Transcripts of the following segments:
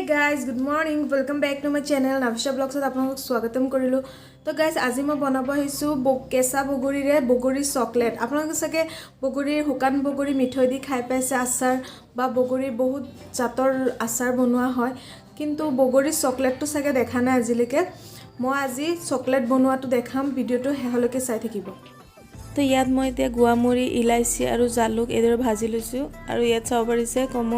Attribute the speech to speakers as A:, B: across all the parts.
A: Hey guys, good morning. Welcome back to my channel. Nafisha vlogs at apnalok swagatam korilu. So guys, aji moi banabo hisu kesa bogorire Bogorir chocolate. Apnalok sage Bogorir hukan bogori mithoi di khai paise asar ba Bogorir bahut jator asar bonua hoy. Kintu Bogorir chocolate to sage dekha na ajileke. Moi aji chocolate bonua to dekham video to heholoke sai thakibo. तो याद मैं इतना गुआमुरी इलायची और जालुक either भाजी lasso और इतना चाव पारिसे कम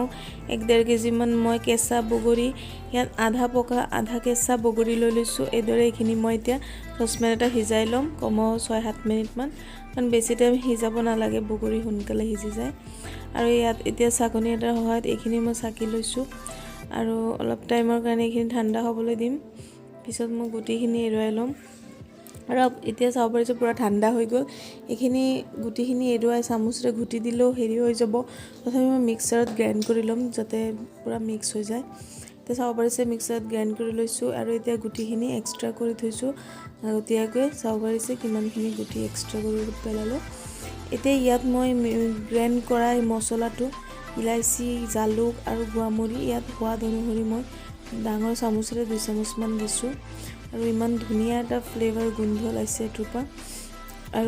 A: 1-1.5 केजी मान मैं केसा बगरी इतना आधा पका आधा केसा बगरी लै लैसो एदर ये मैं इतना ससपेन एटा सिजाई लम कम 6-7 मिनिट मान कारण बेसि टाइम सिजाब नालागे बगरी सोनकाले सिजि जाय और इतना चाकनी एटार सहायत ये मैं चाकी लैसो और अलप टाइমৰ কাৰণে ये ठंडा हबले दिम पिছত मैं गुटिखिनि एरुवाई लम और इतना चाव पारिसे पूरा ठंडा हो गल ये गुटिखिनि एरुवाई चामुचरे घुटी दिलेও हेरि हो যাব तथापि मैं मिक्सारत ग्राइंड कर लम जाते पूरा मिक्स हो जाए तो चाव पारिसे मिक्सारत ग्राइंड कर लैसो और इतना गुटिखिनि एक्सट्रा कर थैसो আগতীয়াকৈ चाव पारिसे किमानखिनि गुटी एक्सट्रा कर पेलालो इतना इयात मैं ग्राइंड करा मसलाটো इलायची जालुक और गुआमुरी इयात स्वाद अनुसरि मैं डाঙर चामुचरे 2 চামুচ মান দিছো और इमान धुनिया एटा फ्लेवर गंध लाइसे एटुपा और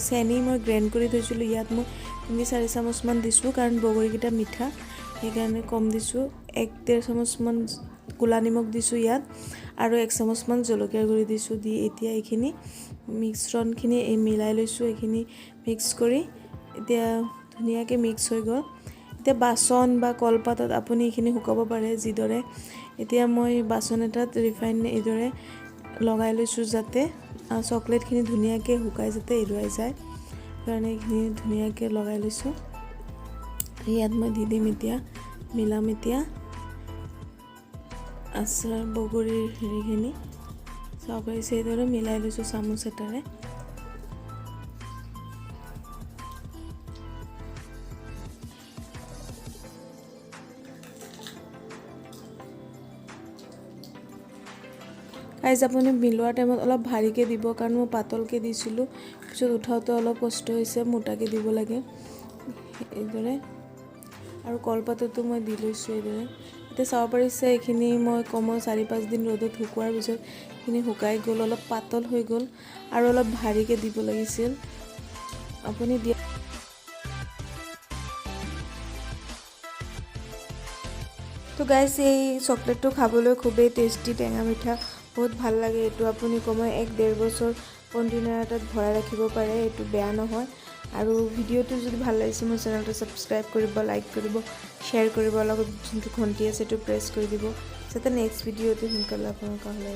A: चेनी मैं ग्राइंड कर थैसिलो इयात मैं 3-4 চামুচ मान दिसो कारण बगरीकेटा मिठा हेकाৰণে कम दिसो 1-1.5 চামুচ मान कोला निमख दिसो इयात और 1 চামুচ मान जलकियार गुड़ी दिसो दी एतिया एखिनि मिश्रणखिनि मिलाई लैसो एखिनि मिक्स करी एतिया धुनियाके मिक्स हो गल एतिया बासन बा कलपातत आपुनि एखिनि हुकाब पारे जिदरे এতিয়া মই বাসন এটাত ৰিফাইন এদৰে লগাই লৈছো যাতে চকলেটখিনি ধুনিয়াকে হুকাই যাতে এৰুৱাই যায় কাৰণে এখিনি ধুনিয়াকে লগাই লৈছো ইয়াত মই দি দিম এতিয়া মিলাম এতিয়া আচাৰ বগৰীৰ হেৰিখিনি চকলেট এদৰে মিলাই লৈছো চামুচ এটাৰে गाइस अपनी मिलोৱাৰ টাইমত অলপ ভাৰিকে দিব কাৰণ মই পাতলকে দিছিলো পিছত উঠাওতে অলপ কষ্ট হৈছে মোটাকে দিব লাগে এদৰে আৰু কলপাতটো মই দি লৈছো এদৰে এতে চাব পাৰিছে এখিনি মই কম 4-5 দিন ৰ'দত শুকুৱাৰ পিছত এখিনি শুকাই গল অলপ পাতল হৈ গল আৰু অলপ ভাৰিকে দিব লাগিছিল আপুনি দিয়া তো गाइस এই চকলেটটো খাবলৈ খুবেই টেস্টি টেঙা মিঠা बहुत ভাল লাগে এটো আপুনি কমই 1-1.5 বছৰ কন্টেইনাৰ এটাত ভৰাই ৰাখিব পাৰে এটো বেয়া নহয় আৰু ভিডিওটো যদি ভাল লাগিছে মোৰ চেনেলটো সাবস্ক্ৰাইব কৰিব লাইক কৰিব শেয়াৰ কৰিব লগত যোনটো ঘণ্টি আছে এটো প্ৰেছ কৰি দিব যাতে নেক্সট ভিডিওতে সোনকালে আপোনালোকৰ কাষলৈ